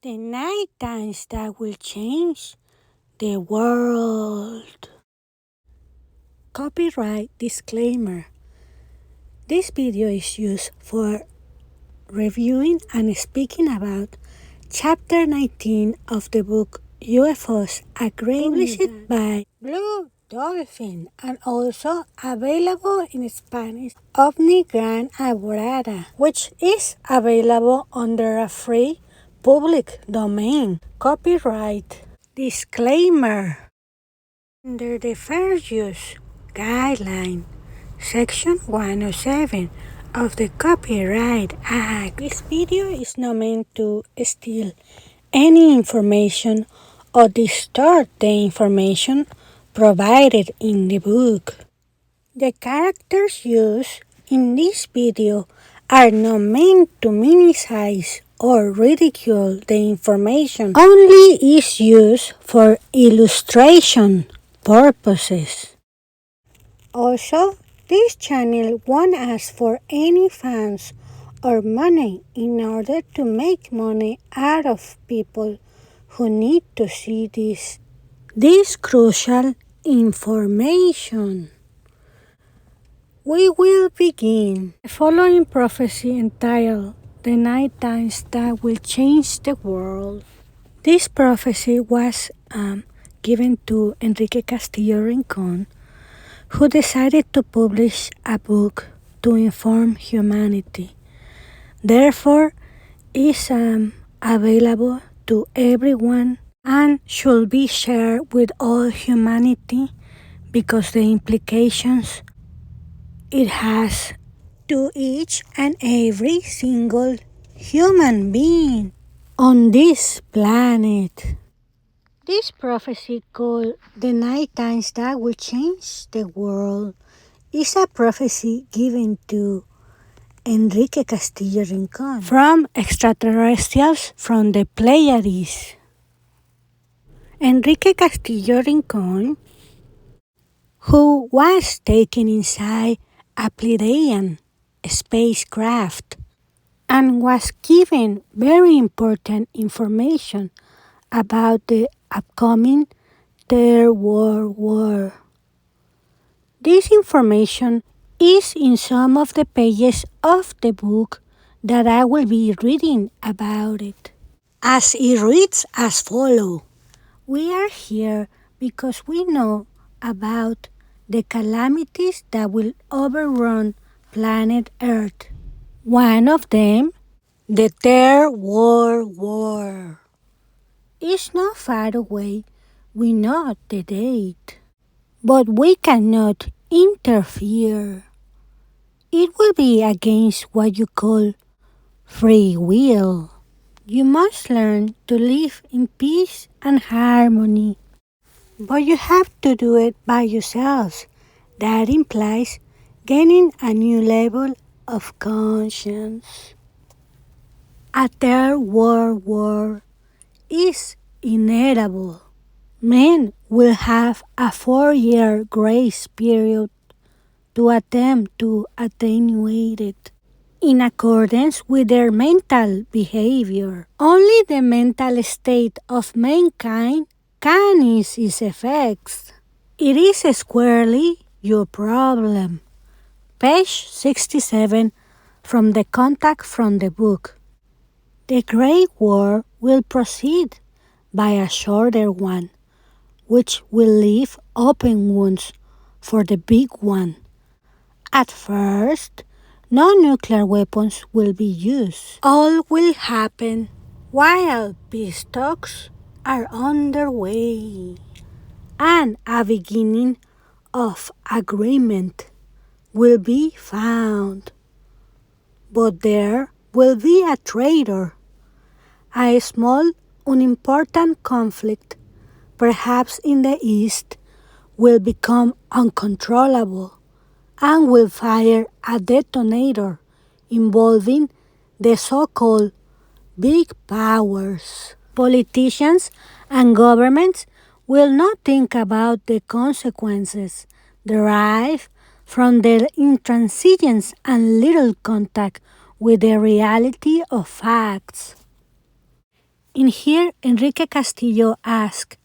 The night times that will change the world. Copyright disclaimer. This video is used for reviewing and speaking about Chapter 19 of the book UFOs A Great Published by Blue Dolphin and also available in Spanish OVNI Gran Alborada, which is available under a free public domain. Copyright disclaimer. Under the Fair Use Guideline, Section 107 of the Copyright Act, this video is not meant to steal any information or distort the information provided in the book. The characters used in this video are not meant to minimize or ridicule the information, only is used for illustration purposes. Also, this channel won't ask for any funds or money in order to make money out of people who need to see this crucial information. We will begin. The following prophecy entitled The Night Times That Will Change the World. This prophecy was given to Enrique Castillo Rincón, who decided to publish a book to inform humanity. Therefore, is available to everyone and should be shared with all humanity because the implications it has to each and every single human being on this planet. This prophecy called The Night Times That Will Change the World is a prophecy given to Enrique Castillo Rincón from extraterrestrials from the Pleiades. Enrique Castillo Rincón, who was taken inside a Pleiadian spacecraft and was given very important information about the upcoming Third World War. This information is in some of the pages of the book that I will be reading about it. As it reads as follows. We are here because we know about the calamities that will overrun planet Earth. One of them, the Third World War, is not far away. We know the date, but we cannot interfere. It will be against what you call free will. You must learn to live in peace and harmony. But you have to do it by yourselves. That implies gaining a new level of conscience. A Third World War is inevitable. Men will have a 4-year grace period to attempt to attenuate it in accordance with their mental behavior. Only the mental state of mankind can ease its effects. It is squarely your problem. Page 67 from the contact from the book. The Great War will proceed by a shorter one, which will leave open wounds for the big one. At first, no nuclear weapons will be used. All will happen while peace talks are underway, and a beginning of agreement will be found. But there will be a traitor. A small, unimportant conflict, perhaps in the East, will become uncontrollable and will fire a detonator involving the so-called big powers. Politicians and governments will not think about the consequences derived from their intransigence and little contact with the reality of facts. In here, Enrique Castillo asks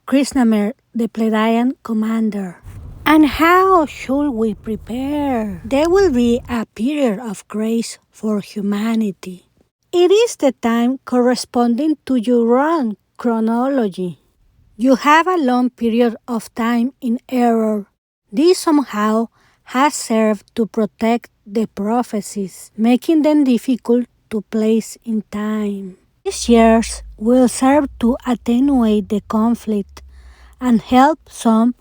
Krishnamir, the Pleiadian commander, "And how should we prepare? There will be a period of grace for humanity. It is the time corresponding to your own chronology. You have a long period of time in error. This somehow has served to protect the prophecies, making them difficult to place in time. These years will serve to attenuate the conflict and help some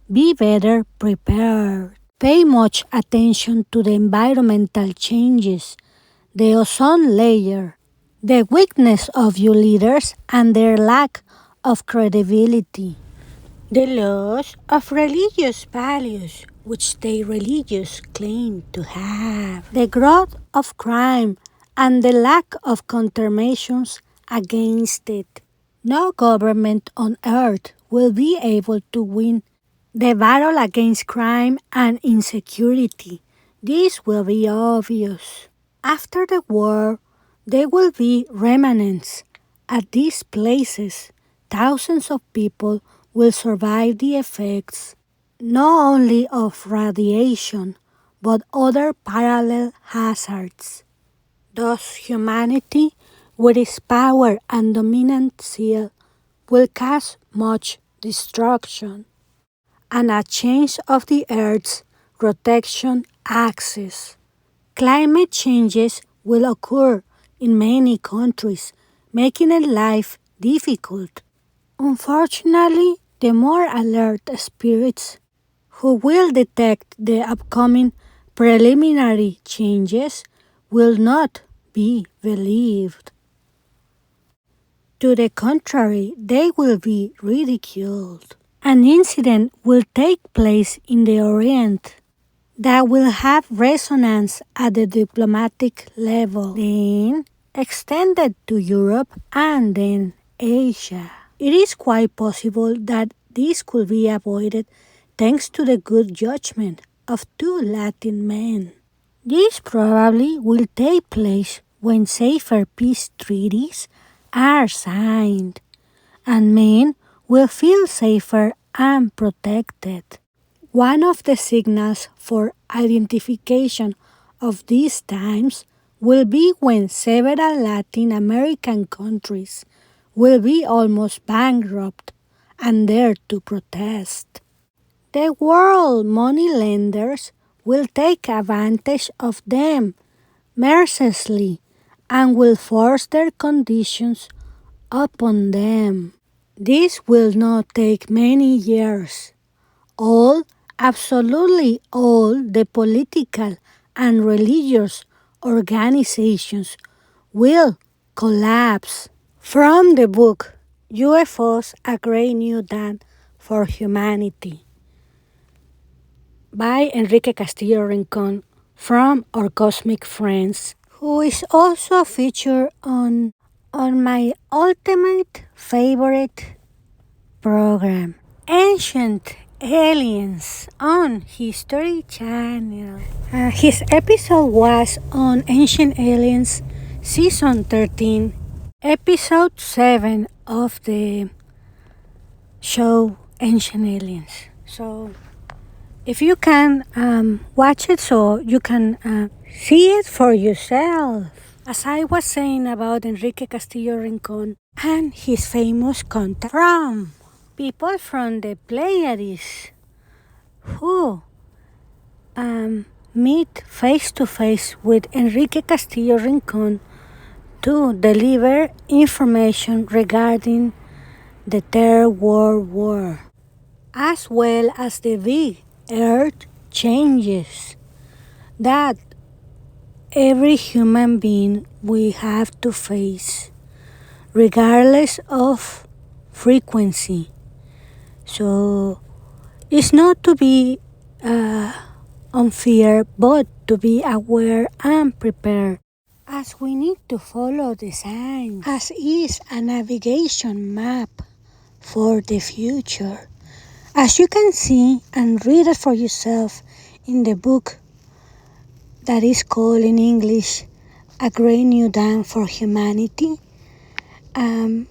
be better prepared. Pay much attention to the environmental changes, the ozone layer, the weakness of your leaders and their lack of credibility, the loss of religious values which they religious claim to have, the growth of crime and the lack of countermeasures against it. No government on earth will be able to win the battle against crime and insecurity. This will be obvious. After the war, there will be remnants. At these places, thousands of people will survive the effects not only of radiation, but other parallel hazards. Thus, humanity, with its power and dominant zeal, will cause much destruction and a change of the Earth's rotation axis. Climate changes will occur in many countries, making life difficult. Unfortunately, the more alert spirits who will detect the upcoming preliminary changes will not be believed. To the contrary, they will be ridiculed. An incident will take place in the Orient that will have resonance at the diplomatic level, then extended to Europe and then Asia. It is quite possible that this could be avoided thanks to the good judgment of two Latin men. This probably will take place when safer peace treaties are signed, and men will feel safer and protected. One of the signals for identification of these times will be when several Latin American countries will be almost bankrupt and dare to protest. The world moneylenders will take advantage of them mercilessly and will force their conditions upon them. This will not take many years. Absolutely all the political and religious organizations will collapse. From the book UFOs, A Great New Dawn for Humanity by Enrique Castillo Rincón from our Cosmic Friends, who is also featured on my ultimate favorite program, Ancient Aliens on History Channel. His episode was on Ancient Aliens Season 13, Episode 7 of the show Ancient Aliens. So if you can watch it so you can see it for yourself. As I was saying about Enrique Castillo Rincón and his famous contact from people from the Pleiades who meet face to face with Enrique Castillo Rincón to deliver information regarding the Third World War, as well as the big earth changes that every human being will have to face, regardless of frequency. So it's not to be on fear, but to be aware and prepared, as we need to follow the signs, as is a navigation map for the future. As you can see and read it for yourself in the book that is called in English A Great New Dawn for Humanity,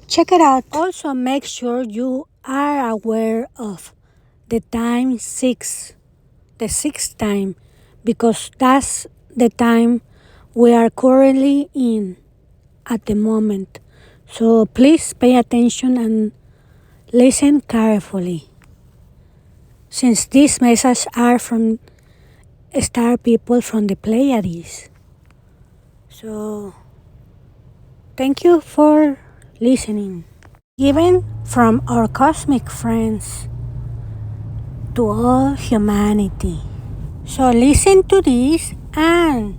Check it out. Also, make sure you are aware of the time 6, the sixth time, because that's the time we are currently in at the moment. So please pay attention and listen carefully. Since these messages are from star people from the Pleiades. So thank you for listening. Given from our cosmic friends to all humanity. So listen to this and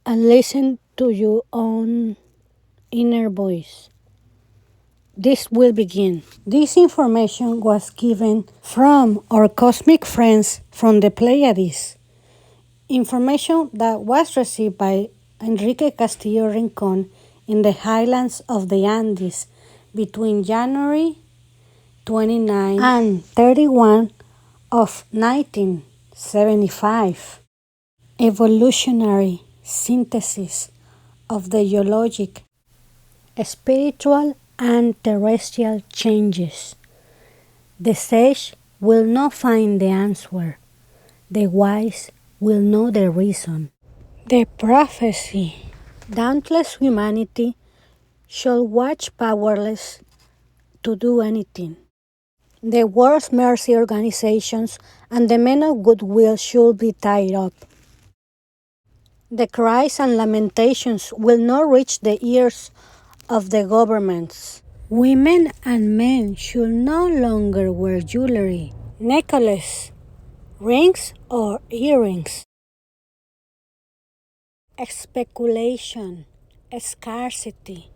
listen to your own inner voice. This will begin. This information was given from our cosmic friends from the Pleiades. Information that was received by Enrique Castillo Rincón in the highlands of the Andes between January 29 and 31 of 1975. Evolutionary synthesis of the geologic, spiritual, and terrestrial changes. The sage will not find the answer. The wise will know the reason. The prophecy. Dauntless humanity shall watch powerless to do anything. The world's mercy organizations and the men of goodwill should be tied up. The cries and lamentations will not reach the ears of the governments. Women and men should no longer wear jewelry, necklaces, rings, or earrings. Speculation, scarcity,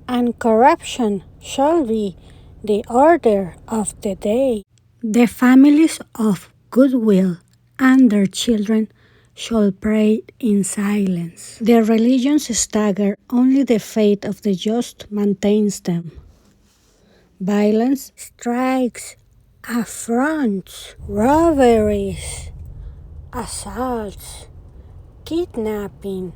and corruption shall be the order of the day. The families of goodwill and their children shall pray in silence. The religions stagger, only the faith of the just maintains them. Violence, strikes, affronts, robberies, assaults, kidnapping,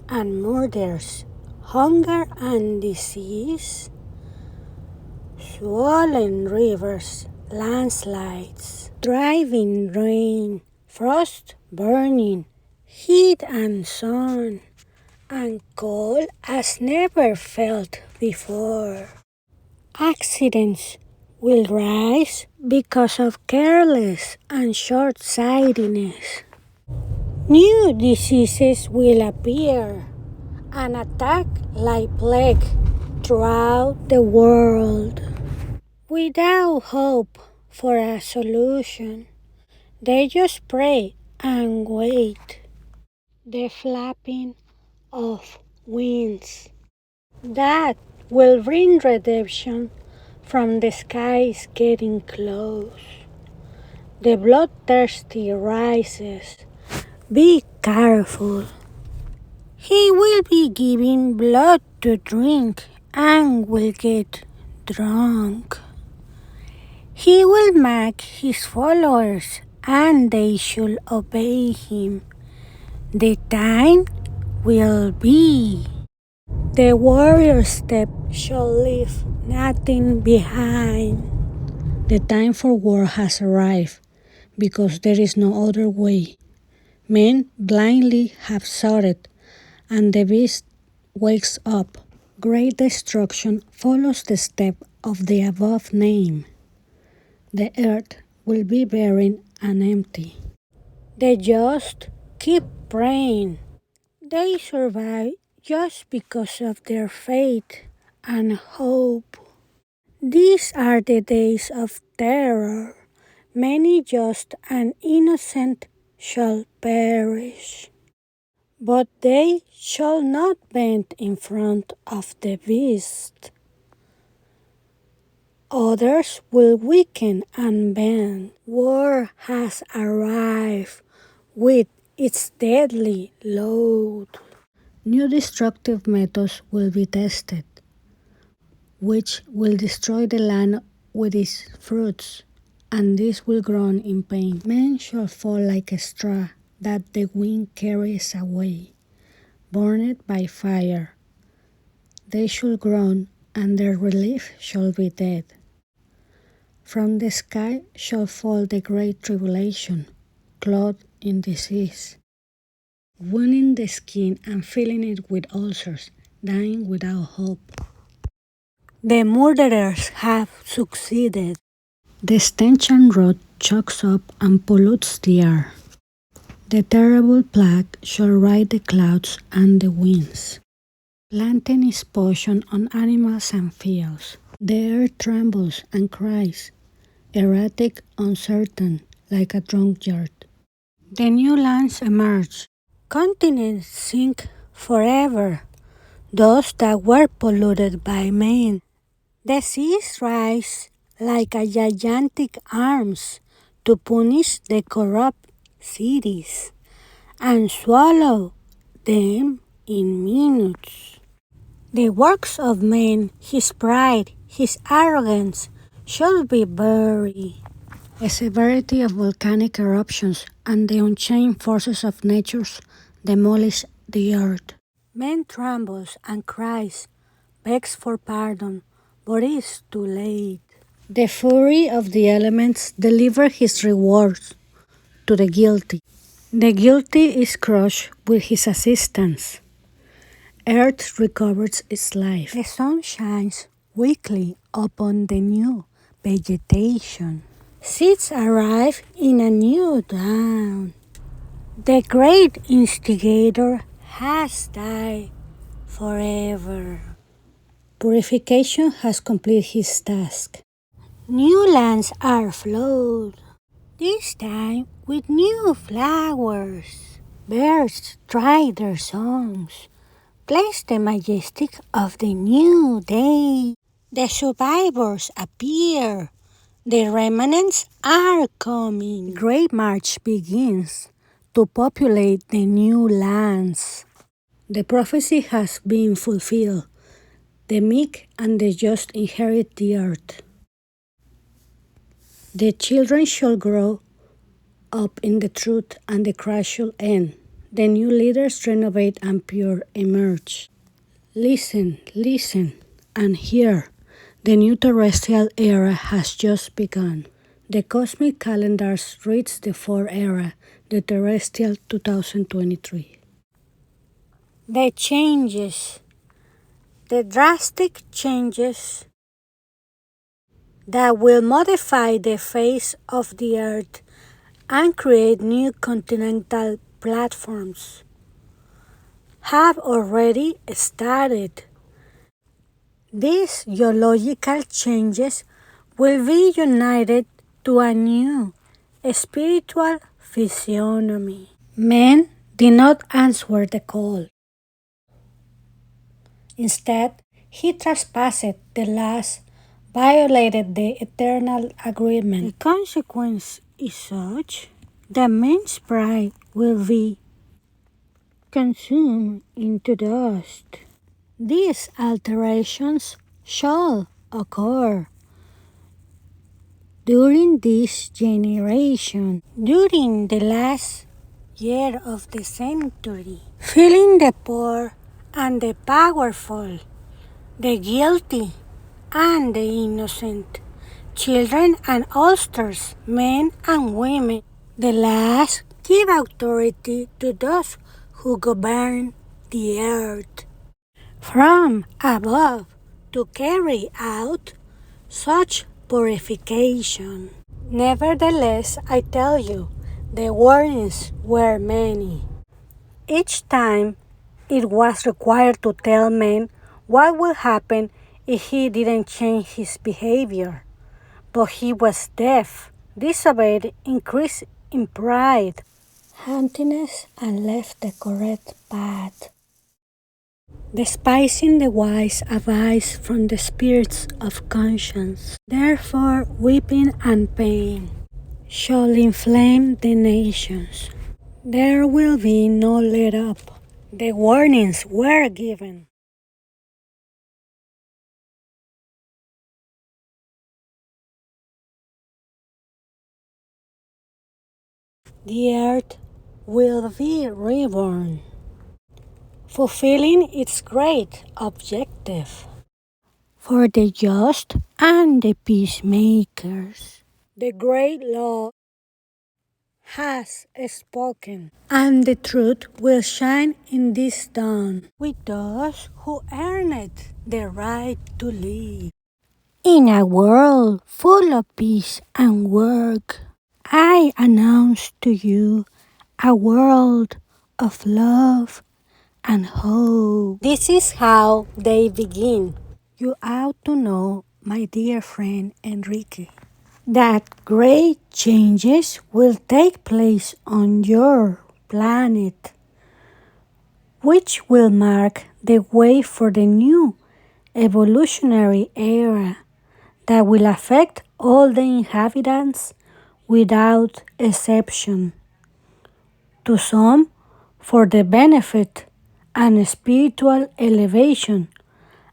and murders, hunger and disease, swollen rivers, landslides, driving rain, frost burning, heat and sun, and cold as never felt before. Accidents will rise because of careless and short-sightedness. New diseases will appear and attack like plague throughout the world. Without hope for a solution, they just pray and wait. The flapping of wings. That will bring redemption from the skies getting close. The bloodthirsty rises. Be careful. He will be giving blood to drink and will get drunk. He will make his followers and they should obey him. The time will be. The warrior step shall leave nothing behind. The time for war has arrived because there is no other way. Men blindly have sought it, and the beast wakes up. Great destruction follows the step of the above name. The earth will be barren and empty. The just keep praying. They survive just because of their faith and hope. These are the days of terror. Many just and innocent shall perish, but they shall not bend in front of the beast. Others will weaken and bend. War has arrived with its deadly load. New destructive methods will be tested, which will destroy the land with its fruits, and this will groan in pain. Men shall fall like a straw that the wind carries away, burned by fire. They shall groan and their relief shall be dead. From the sky shall fall the great tribulation, clothed in disease, wounding the skin and filling it with ulcers, dying without hope. The murderers have succeeded. The stench and rot chokes up and pollutes the air. The terrible plague shall ride the clouds and the winds, planting its poison on animals and fields. The earth trembles and cries, erratic, uncertain, like a drunkard. The new lands emerge. Continents sink forever, those that were polluted by man. The seas rise like a gigantic arms to punish the corrupt cities and swallow them in minutes. The works of man, his pride, his arrogance, should be buried. The severity of volcanic eruptions and the unchained forces of nature demolish the earth. Man trembles and cries, begs for pardon, but it is too late. The fury of the elements delivers his rewards to the guilty. The guilty is crushed with his assistance. Earth recovers its life. The sun shines weakly upon the new vegetation. Seeds arrive in a new dawn. The great instigator has died forever. Purification has completed his task. New lands are flowed, this time with new flowers. Birds try their songs, place the majestic of the new day. The survivors appear. The remnants are coming. The great march begins to populate the new lands. The prophecy has been fulfilled. The meek and the just inherit the earth. The children shall grow up in the truth, and the crash shall end. The new leaders renovate and pure emerge. Listen, listen, and hear. The new terrestrial era has just begun. The cosmic calendars reach the fourth era, the terrestrial 2023. The changes, the drastic changes that will modify the face of the earth and create new continental platforms have already started. These geological changes will be united to a new spiritual physiognomy. Man did not answer the call. Instead, he trespassed the laws, violated the eternal agreement. The consequence is such that man's pride will be consumed into dust. These alterations shall occur during this generation, during the last year of the century, filling the poor and the powerful, the guilty and the innocent, children and oldsters, men and women. The last give authority to those who govern the earth from above to carry out such purification. Nevertheless, I tell you, the warnings were many. Each time it was required to tell men what would happen if he didn't change his behavior. But he was deaf, disobeyed, increased in pride, haughtiness, and left the correct path, despising the wise advice from the spirits of conscience. Therefore, weeping and pain shall inflame the nations. There will be no let up. The warnings were given. The earth will be reborn, fulfilling its great objective. for the just and the peacemakers. The great law has spoken, and the truth will shine in this dawn with those who earned the right to live. In a world full of peace and work, I announce to you a world of love and hope. This is how they begin. You ought to know, my dear friend Enrique, that great changes will take place on your planet, which will mark the way for the new evolutionary era that will affect all the inhabitants without exception. To some, for the benefit and spiritual elevation,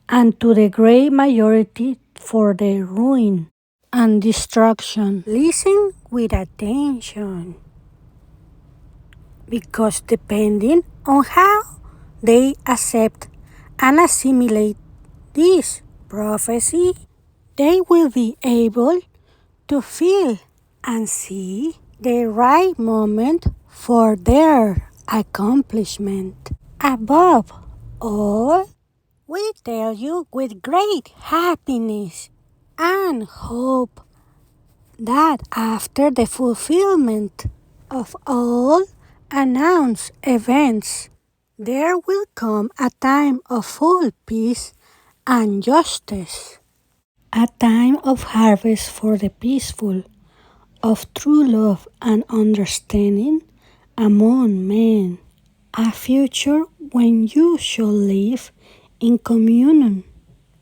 and to the great majority for the ruin and destruction. Listen with attention, because depending on how they accept and assimilate this prophecy, they will be able to feel and see the right moment for their accomplishment. Above all, we tell you with great happiness and hope that after the fulfillment of all announced events, there will come a time of full peace and justice, a time of harvest for the peaceful, of true love and understanding among men, a future when you shall live in communion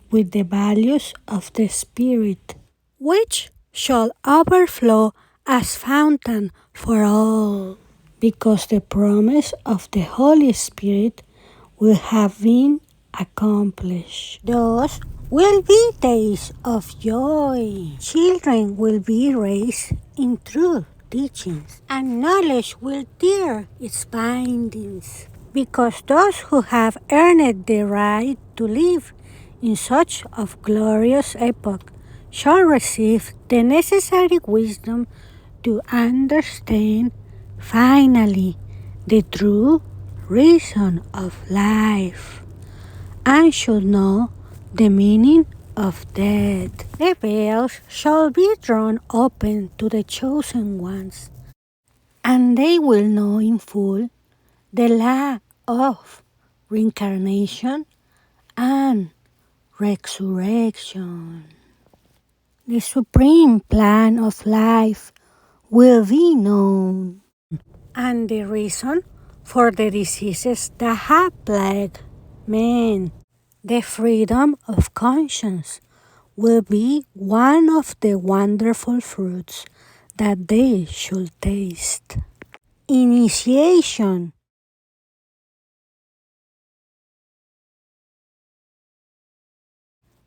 with the values of the Spirit, which shall overflow as fountain for all, because the promise of the Holy Spirit will have been accomplished. Those will be days of joy. Children will be raised in true teachings, and knowledge will tear its bindings, because those who have earned the right to live in such a glorious epoch shall receive the necessary wisdom to understand finally the true reason of life, and should know the meaning of death. The veils shall be drawn open to the chosen ones, and they will know in full the law of reincarnation and resurrection. The supreme plan of life will be known, and the reason for the diseases that have plagued men. The freedom of conscience will be one of the wonderful fruits that they should taste. Initiation.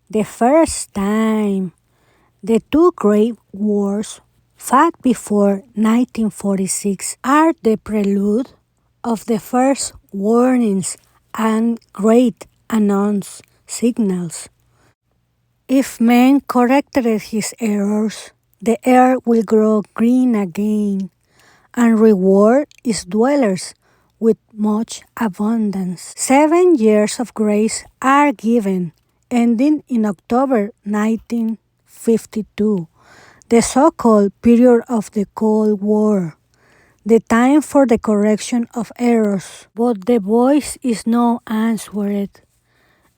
The first time the two great wars fought before 1946 are the prelude of the first warnings and great announced signals. If man corrected his errors, the earth will grow green again and reward its dwellers with much abundance. 7 years of grace are given, ending in October 1952, the so-called period of the Cold War, the time for the correction of errors. But the voice is not answered.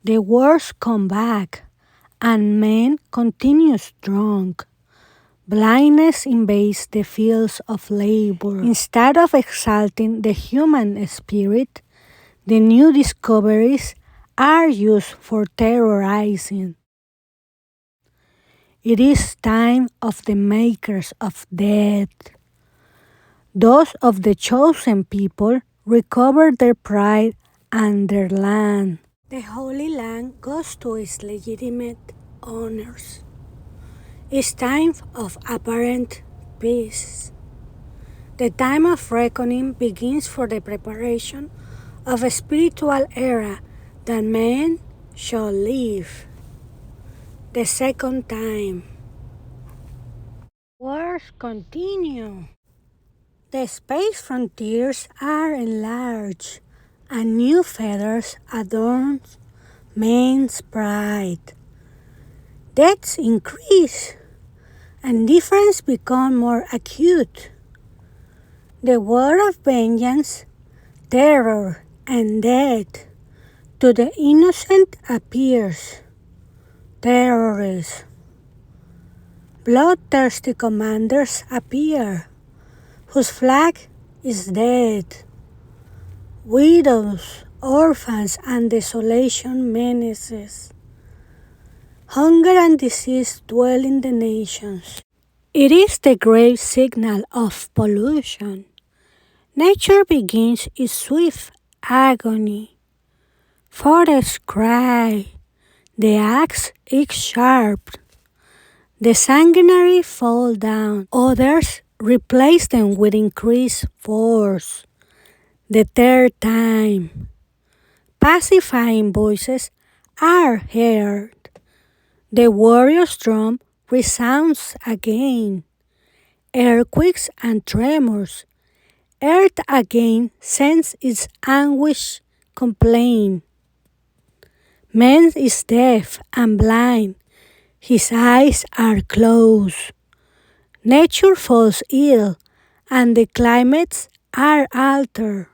The wars come back, and man continues drunk. Blindness invades the fields of labor. Instead of exalting the human spirit, the new discoveries are used for terrorizing. It is time of the makers of death. Those of the chosen people recover their pride and their land. The Holy Land goes to its legitimate owners. It's time of apparent peace. The time of reckoning begins for the preparation of a spiritual era that man shall live. the second time. Wars continue. The space frontiers are enlarged, and new feathers adorn man's pride. Deaths increase, and differences become more acute. The war of vengeance, terror, and death to the innocent appears. Terrorists. Bloodthirsty commanders appear, whose flag is death. Widows, orphans, and desolation menaces. Hunger and disease dwell in the nations. It is the grave signal of pollution. Nature begins its swift agony. Forests cry, the axe is sharp. The sanguinary fall down, others replace them with increased force. The third time, pacifying voices are heard. The warrior's drum resounds again. Earthquakes and tremors. Earth again sends its anguished complaint. Man is deaf and blind. His eyes are closed. Nature falls ill, and the climates are altered.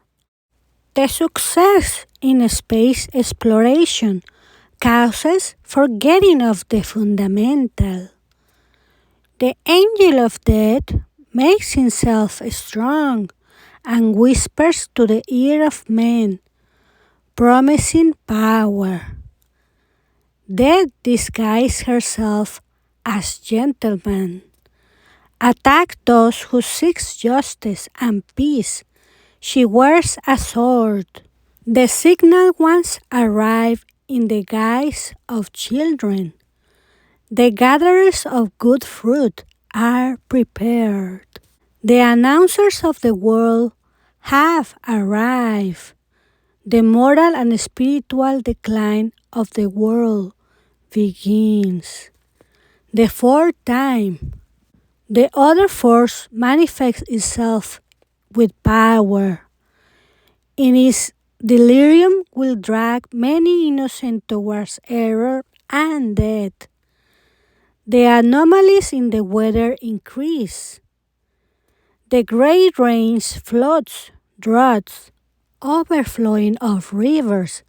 The success in space exploration causes forgetting of the fundamental. The angel of death makes himself strong and whispers to the ear of men, promising power. Death disguises herself as gentleman. Attack those who seek justice and peace. She wears a sword. The signal ones arrive in the guise of children. The gatherers of good fruit are prepared. The announcers of the world have arrived. The moral and spiritual decline of the world begins. The fourth time, the other force manifests itself with power. In its delirium will drag many innocent towards error and death. The anomalies in the weather increase. The great rains, floods, droughts, overflowing of rivers,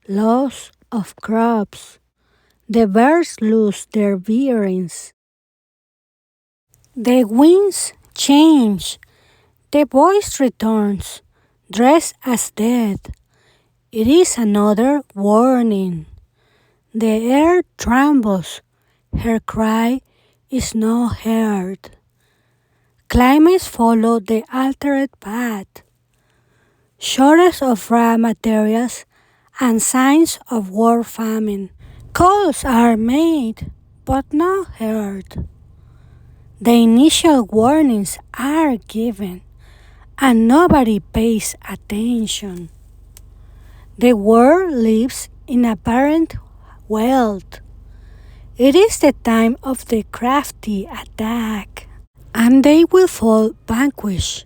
loss of crops. The birds lose their bearings. The winds change. The voice returns, dressed as death. It is another warning. The earth trembles. Her cry is not heard. Climates follow the altered path. Shortage of raw materials and signs of war famine. Calls are made, but not heard. The initial warnings are given, and nobody pays attention. The world lives in apparent wealth. It is the time of the crafty attack, and they will fall vanquished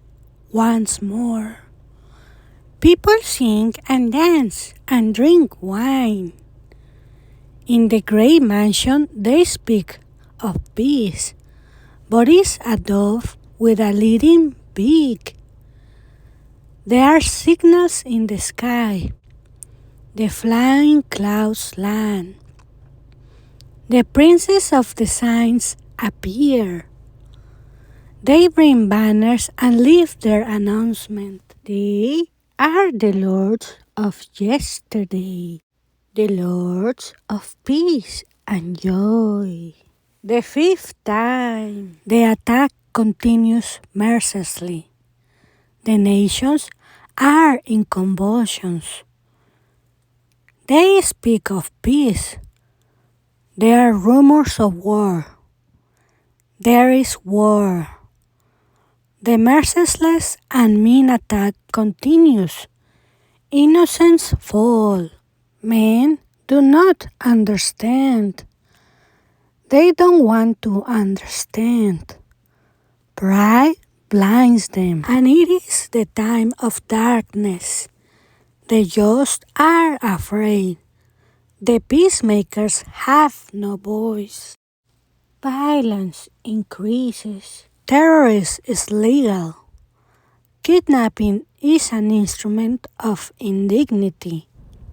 once more. People sing and dance and drink wine. In the great mansion they speak of peace, but it's a dove with a leading beak. There are signals in the sky. The flying clouds land. The princes of the signs appear. They bring banners and leave their announcement. They are the lords of yesterday, the lords of peace and joy. The fifth time, the attack continues mercilessly. The nations are in convulsions. They speak of peace. There are rumors of war. There is war. The merciless and mean attack continues. Innocents fall. Men do not understand. They don't want to understand. Pride blinds them, and it is the time of darkness. The just are afraid. The peacemakers have no voice. Violence increases. Terrorism is legal. Kidnapping is an instrument of indignity.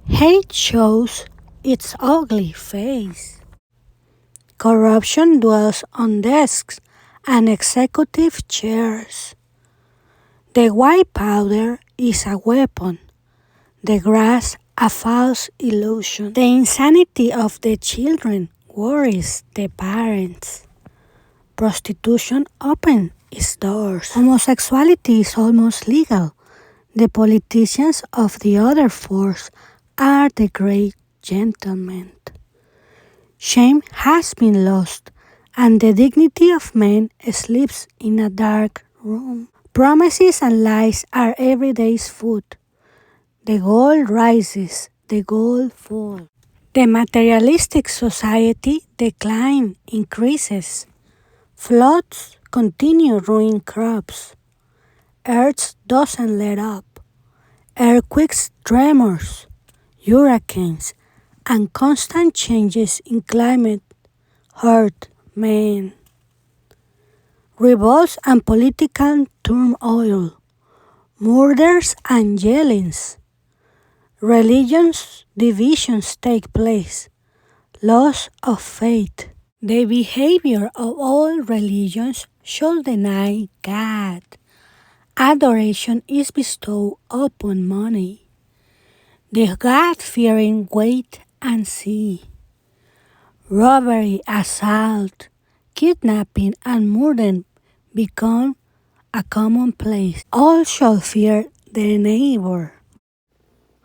Hate shows its ugly face. Corruption dwells on desks and executive chairs. The white powder is a weapon, the grass a false illusion. The insanity of the children worries the parents. Prostitution opens its doors. Homosexuality is almost legal. The politicians of the other force are the great gentlemen. Shame has been lost, and the dignity of men sleeps in a dark room. Promises and lies are every day's food. The gold rises, the gold falls. The materialistic society decline increases. Floods continue ruining crops. Earth doesn't let up. Earthquakes, tremors, hurricanes, and constant changes in climate hurt men. Revolts and political turmoil, murders and yellings, religious divisions take place, loss of faith. The behavior of all religions should deny God. Adoration is bestowed upon money. The God-fearing wait and see. Robbery, assault, kidnapping, and murder become a commonplace. All shall fear their neighbor.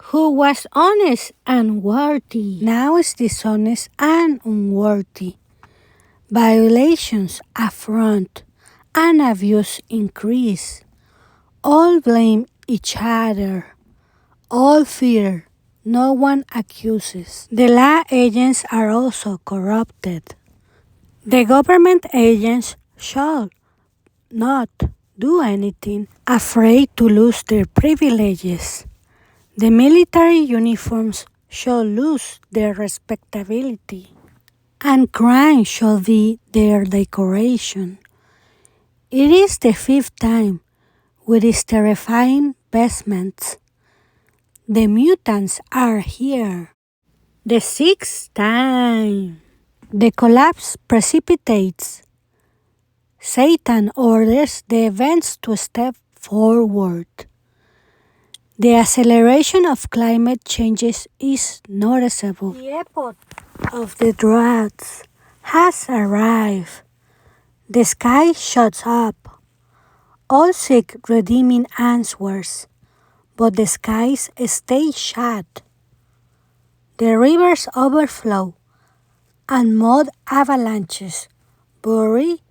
Who was honest and worthy, now is dishonest and unworthy. Violations, affront, and abuse increase. All blame each other. All fear, no one accuses. The law agents are also corrupted. The government agents shall not do anything, afraid to lose their privileges. The military uniforms shall lose their respectability, and crime shall be their decoration. It is the fifth time, with its terrifying vestments. The mutants are here. The sixth time. The collapse precipitates. Satan orders the events to step forward. The acceleration of climate changes is noticeable. The epoch of the droughts has arrived. The sky shuts up. All seek redeeming answers, but the skies stay shut. The rivers overflow, and mud avalanches bury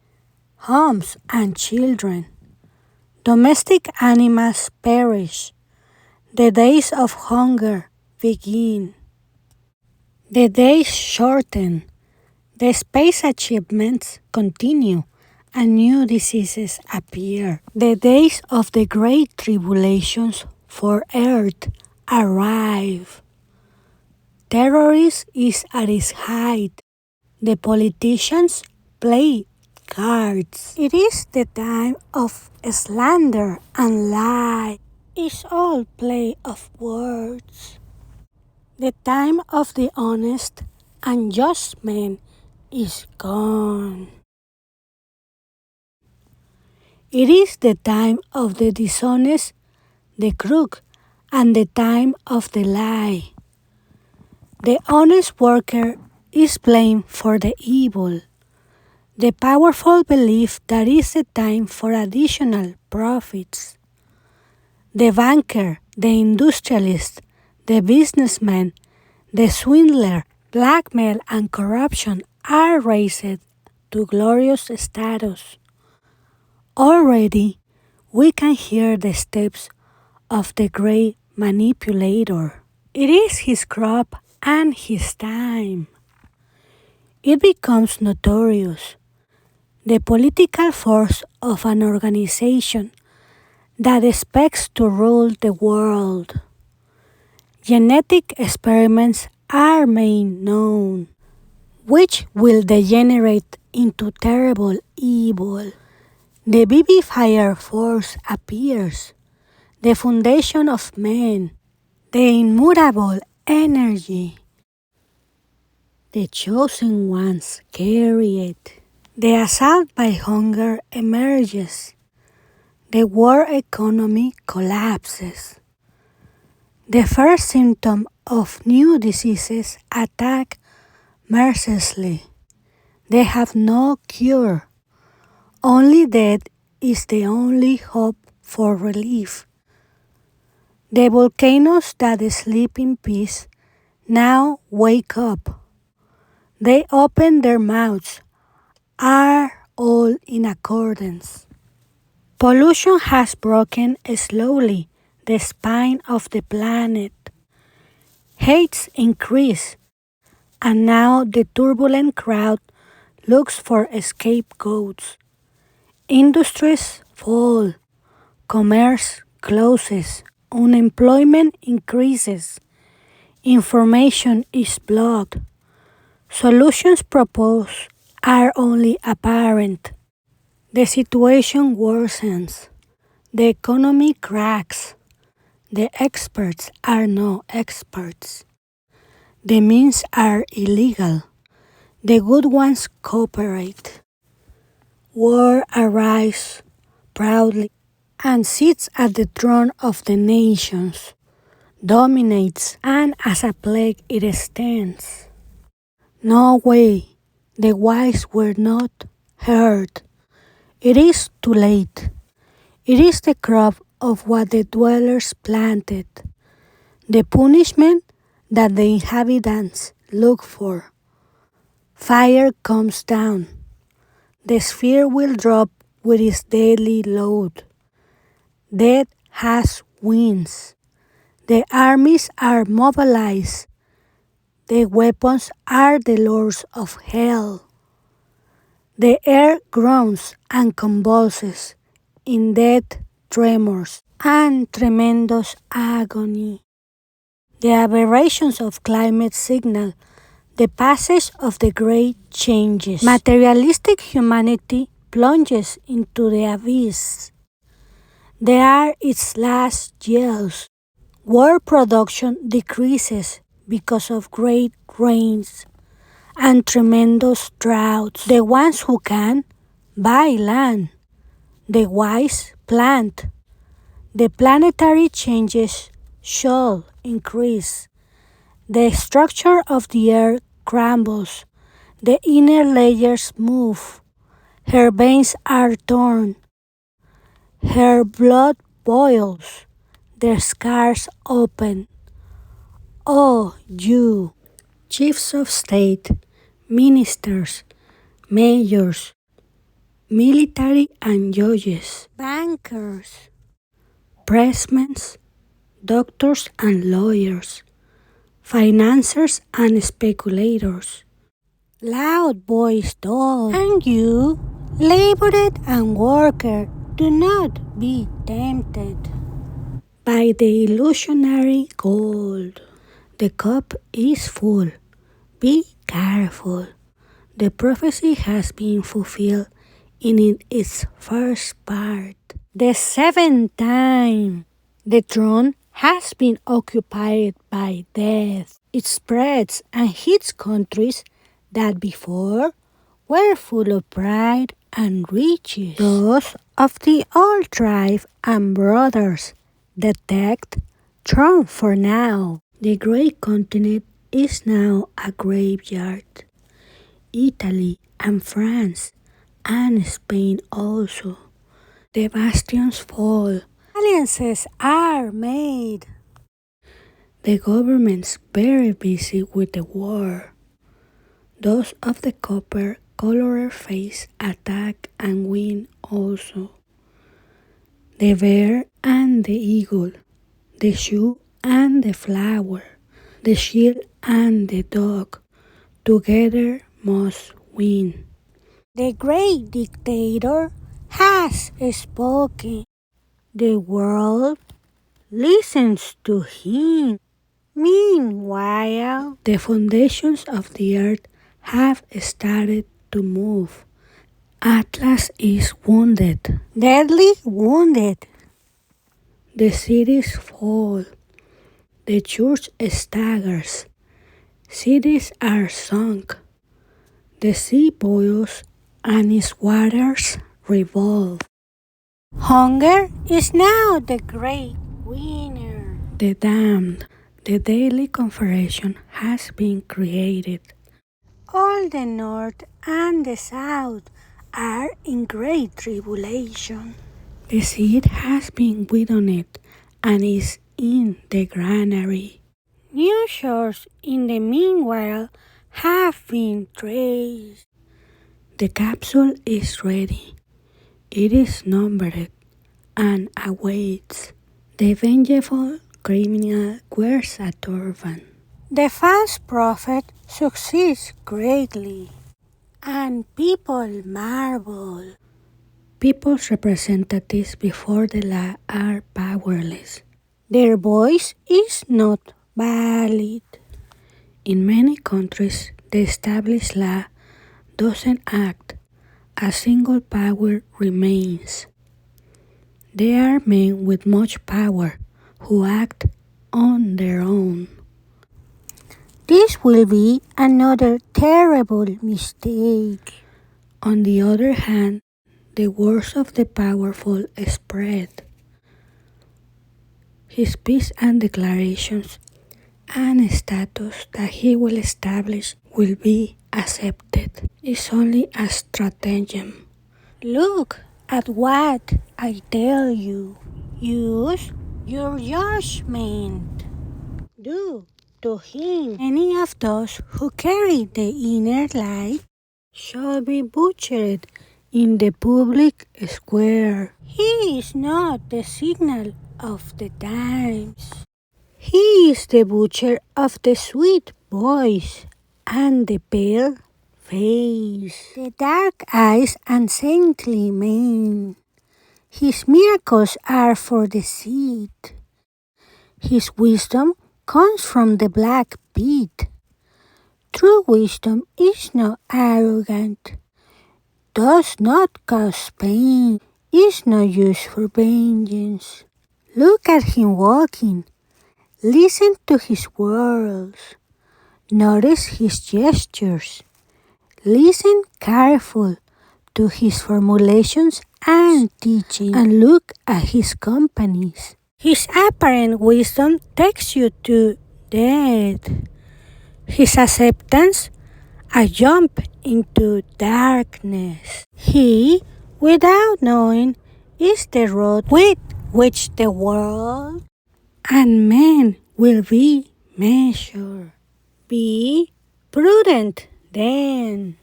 homes and children. Domestic animals perish. The days of hunger begin. The days shorten. The space achievements continue, and new diseases appear. The days of the great tribulations for Earth arrive. Terrorism is at its height. The politicians play cards. It is the time of slander and lie. It's all play of words. The time of the honest and just men is gone. It is the time of the dishonest, the crook, and the time of the lie. The honest worker is blamed for the evil. The powerful believe that is the time for additional profits. The banker, the industrialist, the businessman, the swindler, blackmail, and corruption are raised to glorious status. Already, we can hear the steps of the great manipulator. It is his crop and his time. it becomes notorious. The political force of an organization that expects to rule the world. Genetic experiments are made known, which will degenerate into terrible evil. The vivifier force appears, the foundation of man, the immutable energy. The chosen ones carry it. The assault by hunger emerges. The world economy collapses. The first symptom of new diseases attack mercilessly. They have no cure. Only death is the only hope for relief. The volcanoes that sleep in peace now wake up. They open their mouths, are all in accordance. Pollution has broken slowly the spine of the planet. Hates increase, and now the turbulent crowd looks for scapegoats. Industries fall, commerce closes, unemployment increases, information is blocked. Solutions proposed are only apparent. The situation worsens. The economy cracks. The experts are no experts. The means are illegal. The good ones cooperate. War arrives proudly and sits at the throne of the nations, dominates, and as a plague it stands. No way, the wise were not heard. It is too late. It is the crop of what the dwellers planted, the punishment that the inhabitants look for. Fire comes down. The sphere will drop with its deadly load. Death has wings. The armies are mobilized. The weapons are the lords of hell. The air groans and convulses in death tremors and tremendous agony. The aberrations of climate signal the passage of the great changes. Materialistic humanity plunges into the abyss. They are its last yells. World production decreases because of great rains and tremendous droughts. The ones who can buy land. The wise plant. The planetary changes shall increase. The structure of the earth crumbles. The inner layers move. Her veins are torn. Her blood boils. The scars open. Oh, you, chiefs of state, ministers, mayors, military and judges, bankers, pressmen, doctors and lawyers, financiers and speculators, loud-voiced all, and you, laborer and worker, do not be tempted by the illusionary gold. The cup is full. Be careful. The prophecy has been fulfilled in its first part. The seventh time, the throne has been occupied by death. It spreads and hits countries that before were full of pride and riches. Those of the old tribe and brothers detect throne for now. The great continent is now a graveyard. Italy and France and Spain also. The bastions fall. Alliances are made. The governments very busy with the war. Those of the copper-colored face attack and win also. The bear and the eagle, the shoe and the flower, the shield and the dog, together must win. The great dictator has spoken. The world listens to him. Meanwhile, the foundations of the earth have started to move. Atlas is wounded, deadly wounded. The cities fall. The church staggers. Cities are sunk. The sea boils and its waters revolve. Hunger is now the great winner. The damned. The daily confederation has been created. All the north and the south are in great tribulation. The seed has been winnowed and is in the granary. New shores in the meanwhile have been traced. The capsule is ready. It is numbered and awaits. The vengeful criminal wears a turban. The false prophet succeeds greatly, and people marvel. People's representatives before the law are powerless. Their voice is not valid. In many countries, the established law doesn't act. A single power remains. There are men with much power who act on their own. This will be another terrible mistake. On the other hand, the words of the powerful spread. His peace and declarations and status that he will establish will be accepted. It's only a stratagem. Look at what I tell you. Use your judgment. Do to him any of those who carry the inner light shall be butchered in the public square. He is not the signal of the times. He is the butcher of the sweet voice and the pale face, the dark eyes and saintly mien. His miracles are for the seed. His wisdom comes from the black pit. True wisdom is not arrogant, does not cause pain, is not used for vengeance. Look at him walking. Listen to his words. Notice his gestures. Listen careful to his formulations and teaching, and look at his companies. His apparent wisdom takes you to death. His acceptance, a jump into darkness. He, without knowing, is the road with which the world and men will be measured. Be prudent then.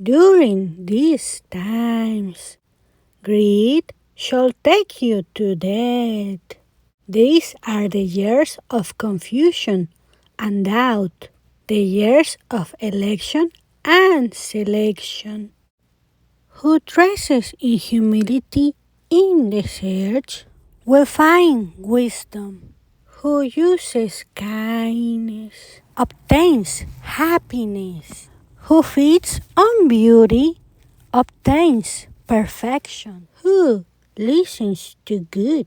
During these times, greed shall take you to death. These are the years of confusion and doubt, the years of election and selection. Who traces in humility in the search will find wisdom. Who uses kindness obtains happiness. Who feeds on beauty obtains perfection. Who listens to good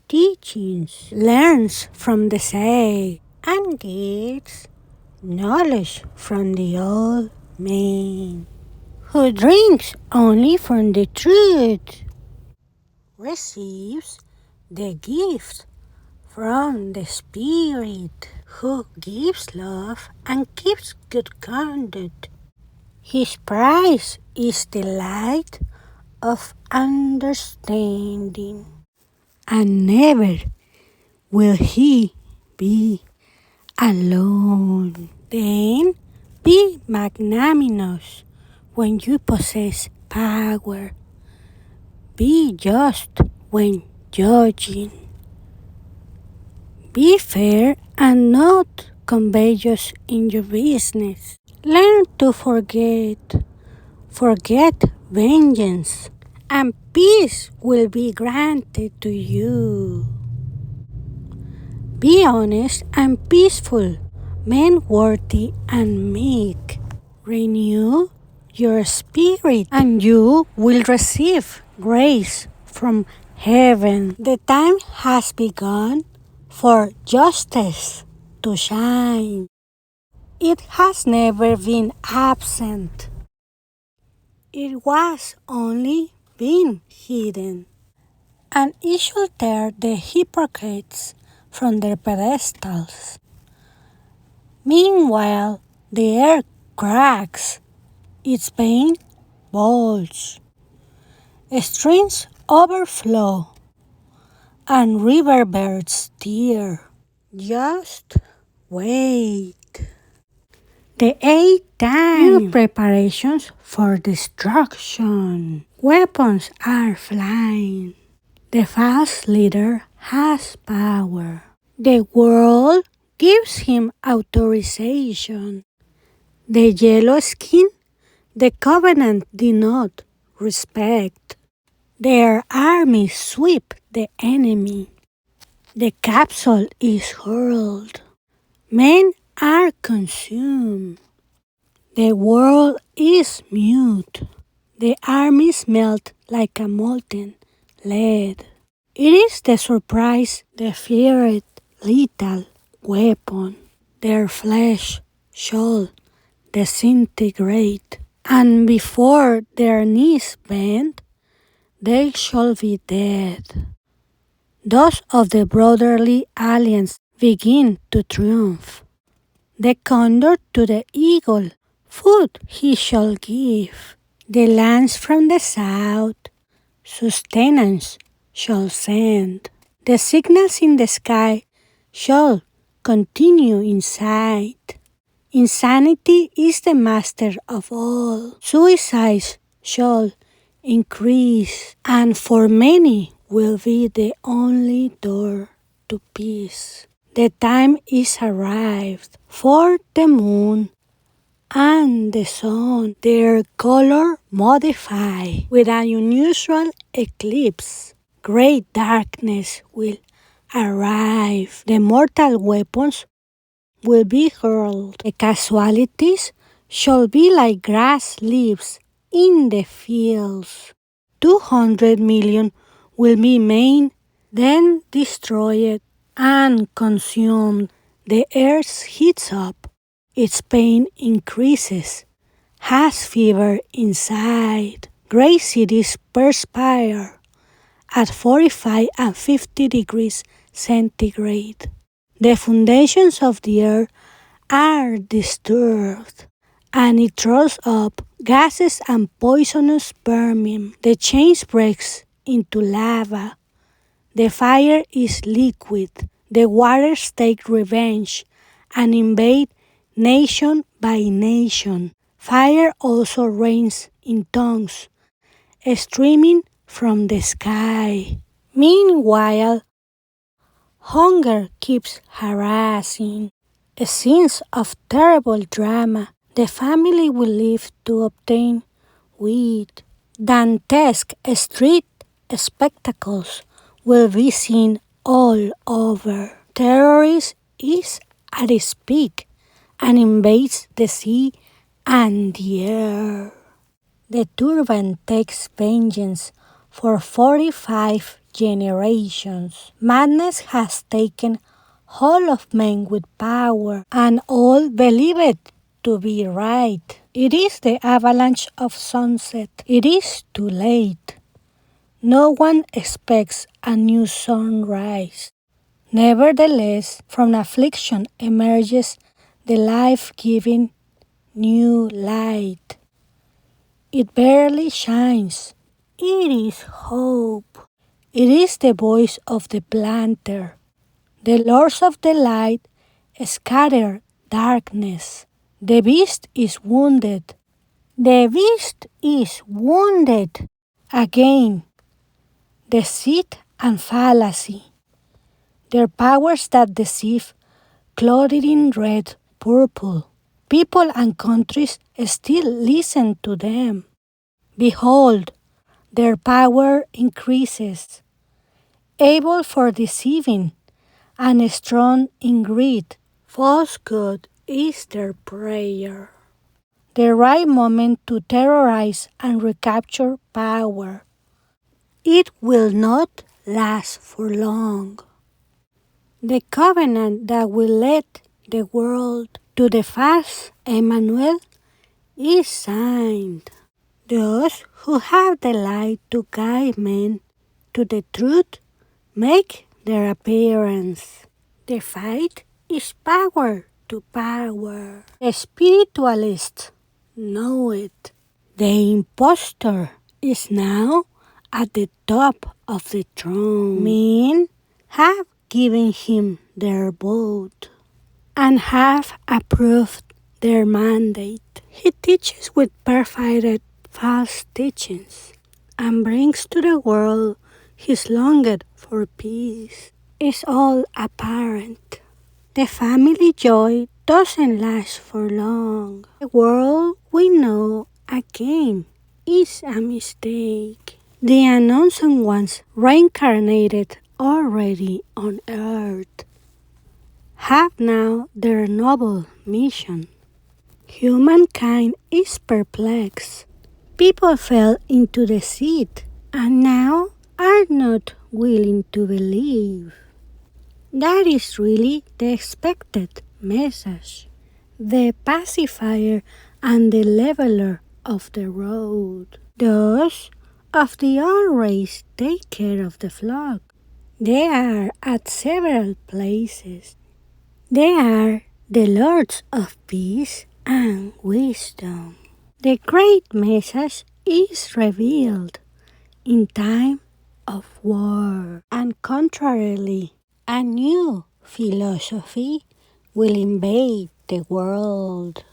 teachings learns from the sage and gets knowledge from the old man. Who drinks only from the truth receives the gift from the Spirit. Who gives love and keeps good conduct. His prize is the light of understanding, and never will he be alone. Then be magnanimous when you possess power. Be just when judging. Be fair and not covetous in your business. Learn to forget. Forget vengeance, and peace will be granted to you. Be honest and peaceful, men worthy and meek. Renew your spirit, and you will receive grace from heaven. The time has begun for justice to shine. It has never been absent. It was only been hidden. And it should tear the hypocrites from their pedestals. Meanwhile, the air cracks, its veins bulge, streams overflow, and riverbeds tear. Just wait. The eighth time. New preparations for destruction. Weapons are flying. The false leader has power. The world gives him authorization. The yellow skin, the covenant did not respect. Their armies sweep the enemy. The capsule is hurled. Men are consumed. The world is mute. The armies melt like a molten lead. It is the surprise, the feared, lethal weapon. Their flesh shall disintegrate, and before their knees bend, they shall be dead. Those of the brotherly alliance begin to triumph. The condor to the eagle, food he shall give. The lands from the south, sustenance shall send. The signals in the sky shall continue in sight. Insanity is the master of all. Suicides shall increase, and for many will be the only door to peace. The time is arrived for the moon and the sun, their color modify with an unusual eclipse. Great darkness will arrive. The mortal weapons will be hurled. The casualties shall be like grass leaves in the fields. 200 million will be maimed, then destroyed and consumed. The earth heats up. Its pain increases, has fever inside. Great cities perspire at 45 and 50 degrees centigrade. The foundations of the earth are disturbed, and it throws up gases and poisonous vermin. The change breaks into lava. The fire is liquid. The waters take revenge and invade nation by nation. Fire also rains in tongues, streaming from the sky. Meanwhile, hunger keeps harassing. Scenes of terrible drama. The family will live to obtain wheat. Dantesque street spectacles will be seen all over. Terrorism is at its peak and invades the sea and the air. The turban takes vengeance for 45 generations. Madness has taken hold of men with power, and all believe it to be right. It is the avalanche of sunset. It is too late. No one expects a new sunrise. Nevertheless, from affliction emerges the life-giving new light. It barely shines. It is hope. It is the voice of the planter. The lords of the light scatter darkness. The beast is wounded. The beast is wounded. Again, deceit and fallacy. Their powers that deceive, clothed in red, purple, people and countries still listen to them. Behold, their power increases, able for deceiving, and strong in greed. Falsehood is their prayer. The right moment to terrorize and recapture power. It will not last for long. The covenant that will lead the world to the fast Emmanuel is signed. Those who have the light to guide men to the truth make their appearance. The fight is power to power. The spiritualists know it. The impostor is now at the top of the throne. Men have given him their vote and have approved their mandate. He teaches with perfected false teachings and brings to the world his longed for peace. It's all apparent. The family joy doesn't last for long. The world we know again is a mistake. The unknown ones reincarnated already on earth have now their noble mission. Humankind is perplexed. People fell into deceit and now are not willing to believe. That is really the expected message. The pacifier and the leveler of the road. Those of the old race take care of the flock. They are at several places. They are the lords of peace and wisdom. The great message is revealed in time of war, and contrarily, a new philosophy will invade the world,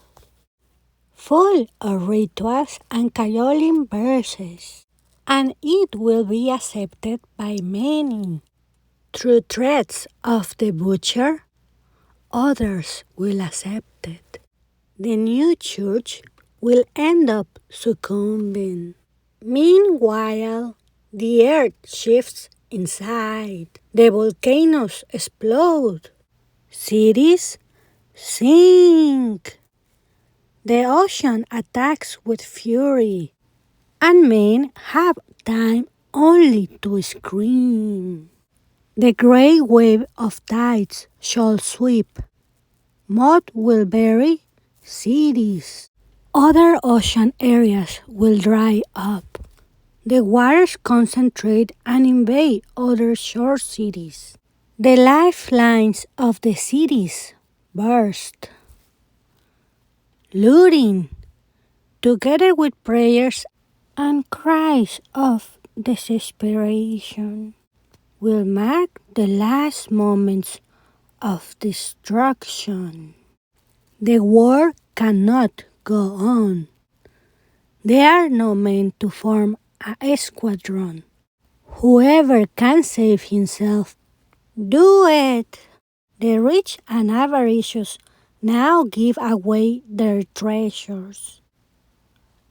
full of rituals and cajoling verses, and it will be accepted by many. Through threats of the butcher, others will accept it. The new church will end up succumbing. Meanwhile, the earth shifts inside. The volcanoes explode. Cities sink. The ocean attacks with fury. And men have time only to scream. The great wave of tides shall sweep. Mud will bury cities. Other ocean areas will dry up. The waters concentrate and invade other shore cities. The lifelines of the cities burst. Looting, together with prayers and cries of desperation, will mark the last moments of destruction. The war cannot go on. There are no men to form a squadron. Whoever can save himself, do it. The rich and avaricious now give away their treasures,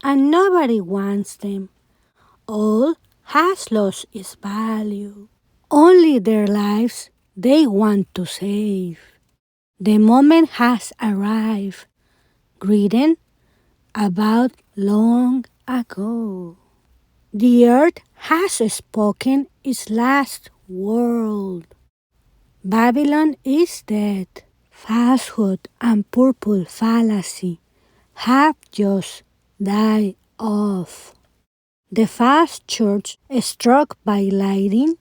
and nobody wants them. All has lost its value. Only their lives they want to save. The moment has arrived, written about long ago. The earth has spoken its last word. Babylon is dead. Falsehood and purple fallacy have just died off. The false church, struck by lightning,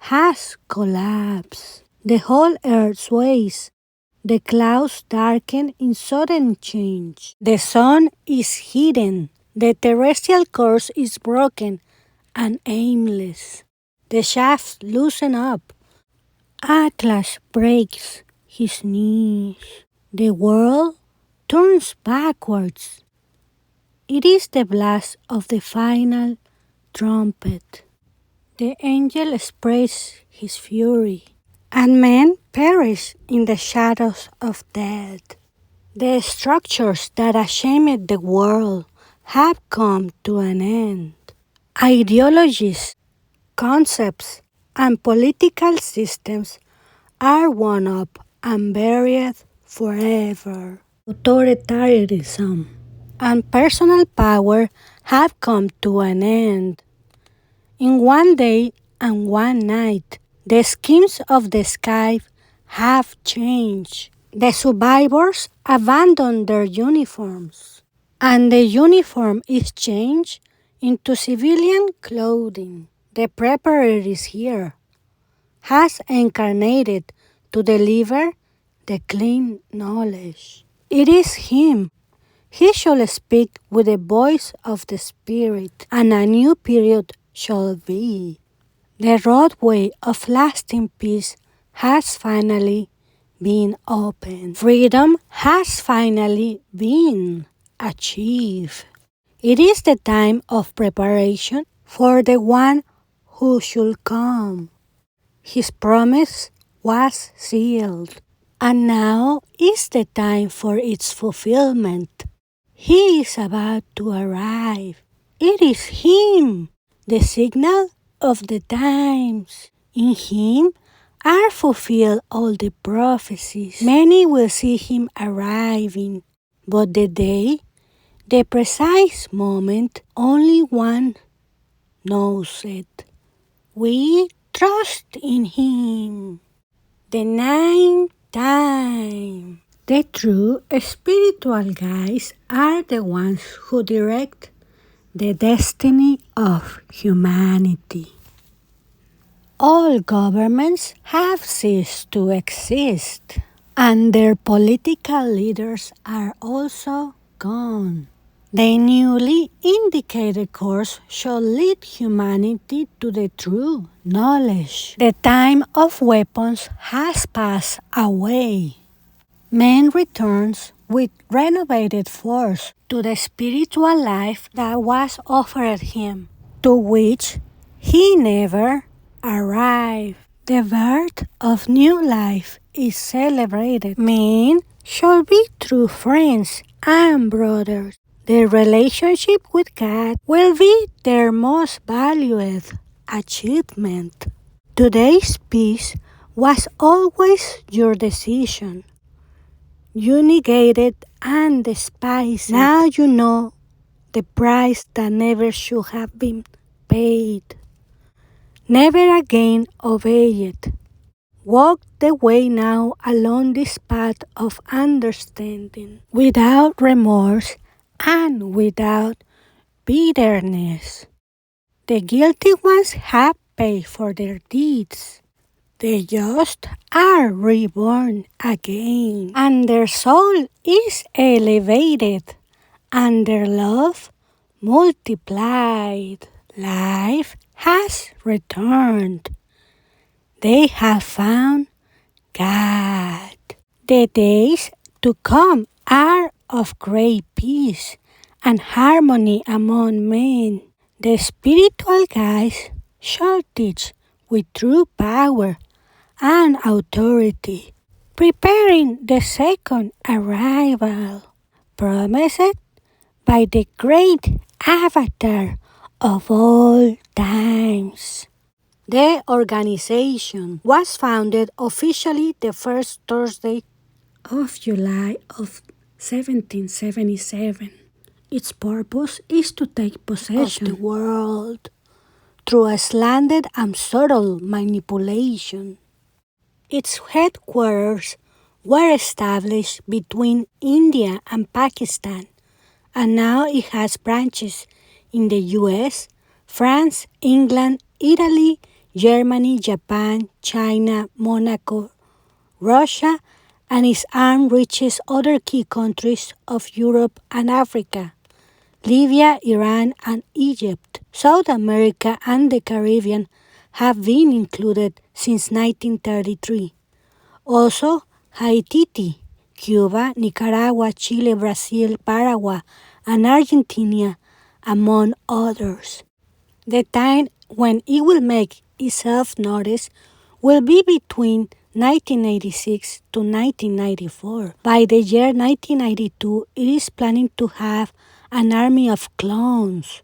has collapsed. The whole earth sways. The clouds darken in sudden change. The sun is hidden. The terrestrial course is broken and aimless. The shafts loosen up. Atlas breaks his knees. The world turns backwards. It is the blast of the final trumpet. The angel sprays his fury, and men perish in the shadows of death. The structures that ashamed the world have come to an end. Ideologies, concepts, and political systems are worn up and buried forever. Authoritarianism and personal power have come to an end. In one day and one night, the schemes of the sky have changed. The survivors abandon their uniforms, and the uniform is changed into civilian clothing. The Preparator is here, has incarnated to deliver the clean knowledge. It is him. He shall speak with the voice of the Spirit, and a new period shall be. The roadway of lasting peace has finally been opened. Freedom has finally been achieved. It is the time of preparation for the one who should come. His promise was sealed, and now is the time for its fulfillment. He is about to arrive. It is him, the signal of the times. In him are fulfilled all the prophecies. Many will see him arriving, but the day, the precise moment, only one knows it. We trust in him. The ninth time. The true spiritual guides are the ones who direct the destiny of humanity. All governments have ceased to exist, and their political leaders are also gone. The newly indicated course shall lead humanity to the true knowledge. The time of weapons has passed away. Man returns with renovated force to the spiritual life that was offered him, to which he never arrived. The birth of new life is celebrated. Men shall be true friends and brothers. Their relationship with God will be their most valued achievement. Today's peace was always your decision. You negated and despised. Now you know the price that never should have been paid. Never again obey it. Walk the way now along this path of understanding, without remorse and without bitterness. The guilty ones have paid for their deeds. The just are reborn again, and their soul is elevated, and their love multiplied. Life has returned. They have found God. The days to come are of great peace and harmony among men. The spiritual guides shall teach with true power and authority, preparing the second arrival, promised by the great Avatar of all times. The organization was founded officially the first Thursday of July of 1777. Its purpose is to take possession of the world through a slanted and subtle manipulation. Its headquarters were established between India and Pakistan, and now it has branches in the US, France, England, Italy, Germany, Japan, China, Monaco, Russia, and its arm reaches other key countries of Europe and Africa, Libya, Iran, and Egypt. South America and the Caribbean have been included since 1933. Also, Haiti, Cuba, Nicaragua, Chile, Brazil, Paraguay, and Argentina, among others. The time when it will make itself noticed will be between 1986 to 1994. By the year 1992, it is planning to have an army of clones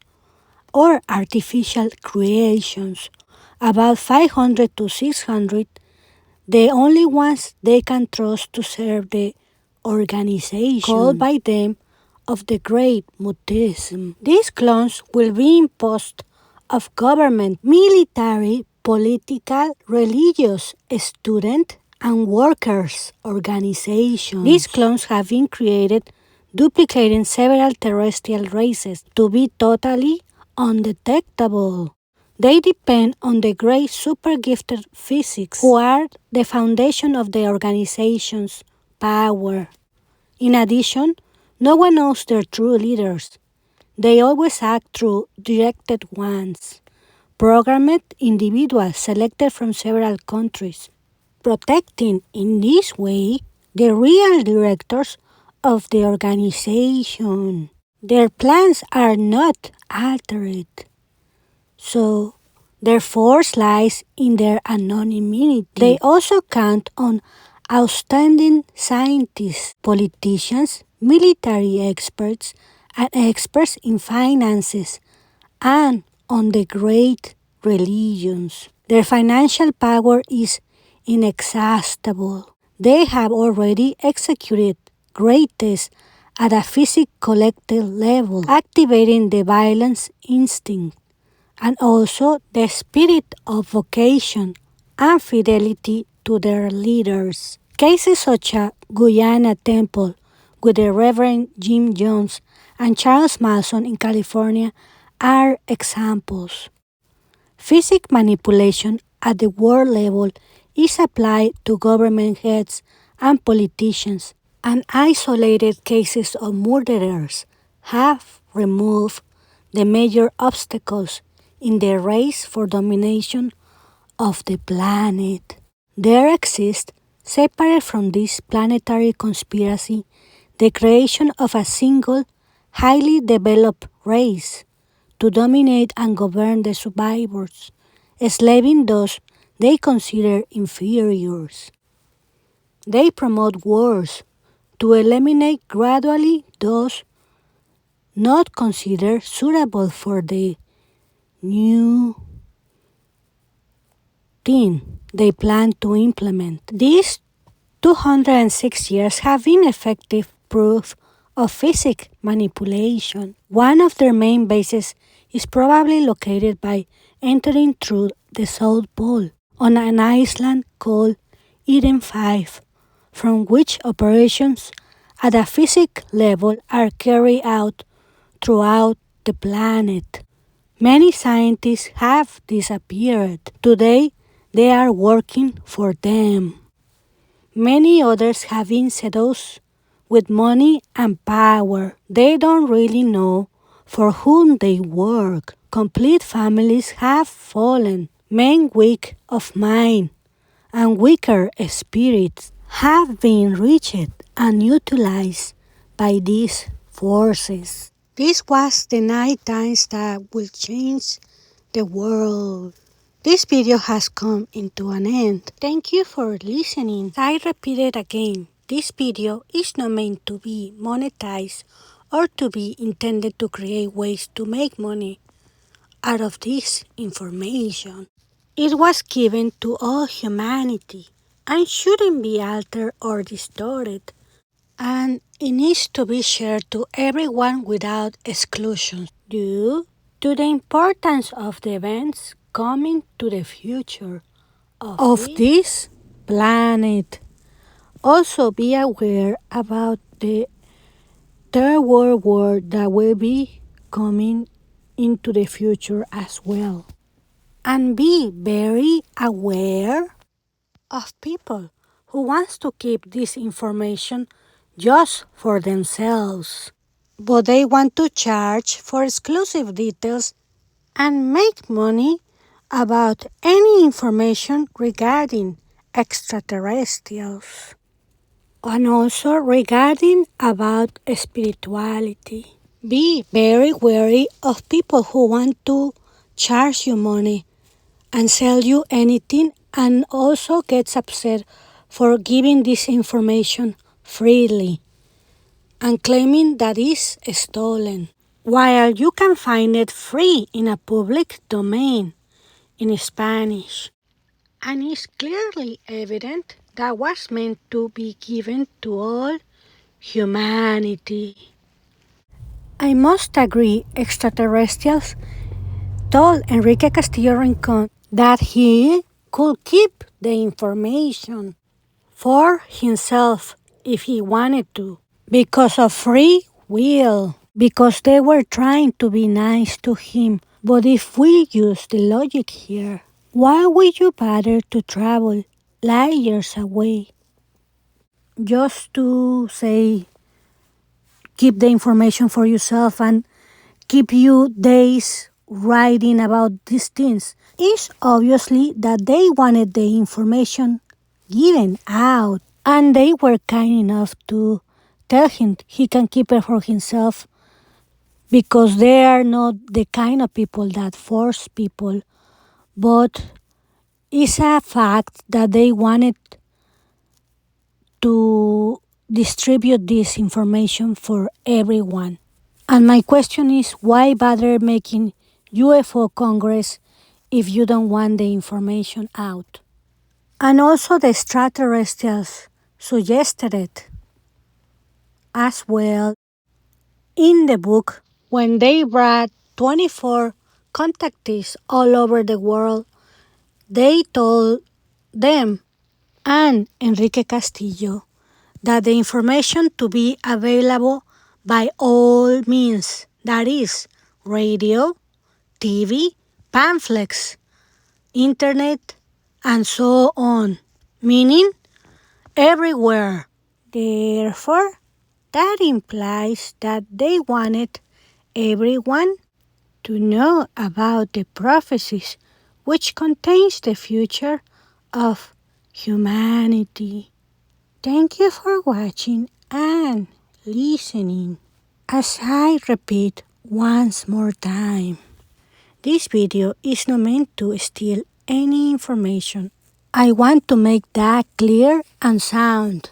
or artificial creations, about 500 to 600, the only ones they can trust to serve the organization called by them of the Great Mutism. These clones will be imposed of government, military, political, religious, student, and workers' organizations. These clones have been created duplicating several terrestrial races to be totally undetectable. They depend on the great super-gifted physics who are the foundation of the organization's power. In addition, no one knows their true leaders. They always act through directed ones, programmed individuals selected from several countries, protecting in this way the real directors of the organization. Their plans are not altered, so their force lies in their anonymity. They also count on outstanding scientists, politicians, military experts, and experts in finances, and on the great religions. Their financial power is inexhaustible. They have already executed great tests at a physical collective level, activating the violence instinct and also the spirit of vocation and fidelity to their leaders. Cases such as Guyana Temple with the Reverend Jim Jones and Charles Manson in California are examples. Physical manipulation at the world level is applied to government heads and politicians, and isolated cases of murderers have removed the major obstacles in the race for domination of the planet. There exists, separate from this planetary conspiracy, the creation of a single, highly developed race to dominate and govern the survivors, enslaving those they consider inferiors. They promote wars to eliminate gradually those not considered suitable for the new thing they plan to implement. These 206 years have been effective proof of physical manipulation. One of their main bases is probably located by entering through the South Pole on an island called Eden 5, from which operations at a physical level are carried out throughout the planet. Many scientists have disappeared. Today, they are working for them. Many others have been seduced with money and power. They don't really know for whom they work. Complete families have fallen. Men weak of mind and weaker spirits have been reached and utilized by these forces. This was the 9 times that will change the world. This video has come into an end. Thank you for listening. I repeat it again. This video is not meant to be monetized or to be intended to create ways to make money out of this information. It was given to all humanity and shouldn't be altered or distorted, and it needs to be shared to everyone without exclusion due to the importance of the events coming to the future of this planet. Also be aware about the Third World War that will be coming into the future as well. And be very aware of people who wants to keep this information just for themselves, but they want to charge for exclusive details and make money about any information regarding extraterrestrials and also regarding about spirituality. Be very wary of people who want to charge you money and sell you anything and also gets upset for giving this information freely and claiming that is stolen, while you can find it free in a public domain in Spanish. And it's clearly evident that was meant to be given to all humanity. I must agree, extraterrestrials told Enrique Castillo Rincón that he could keep the information for himself if he wanted to, because of free will, because they were trying to be nice to him. But if we use the logic here, why would you bother to travel light years away just to say keep the information for yourself and keep you days writing about these things? It's obviously that they wanted the information given out, and they were kind enough to tell him he can keep it for himself because they are not the kind of people that force people, but it's a fact that they wanted to distribute this information for everyone. And my question is, why bother making UFO Congress if you don't want the information out? And also the extraterrestrials suggested it as well in the book when they brought 24 contactees all over the world. They told them and Enrique Castillo that the information to be available by all means, that is, radio, TV, pamphlets, internet, and so on, meaning everywhere. Therefore, that implies that they wanted everyone to know about the prophecies which contains the future of humanity. Thank you for watching and listening. As I repeat once more time, this video is not meant to steal any information. I want to make that clear and sound.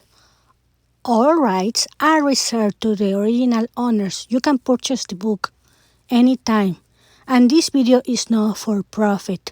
All rights are reserved to the original owners. You can purchase the book anytime. And this video is not for profit.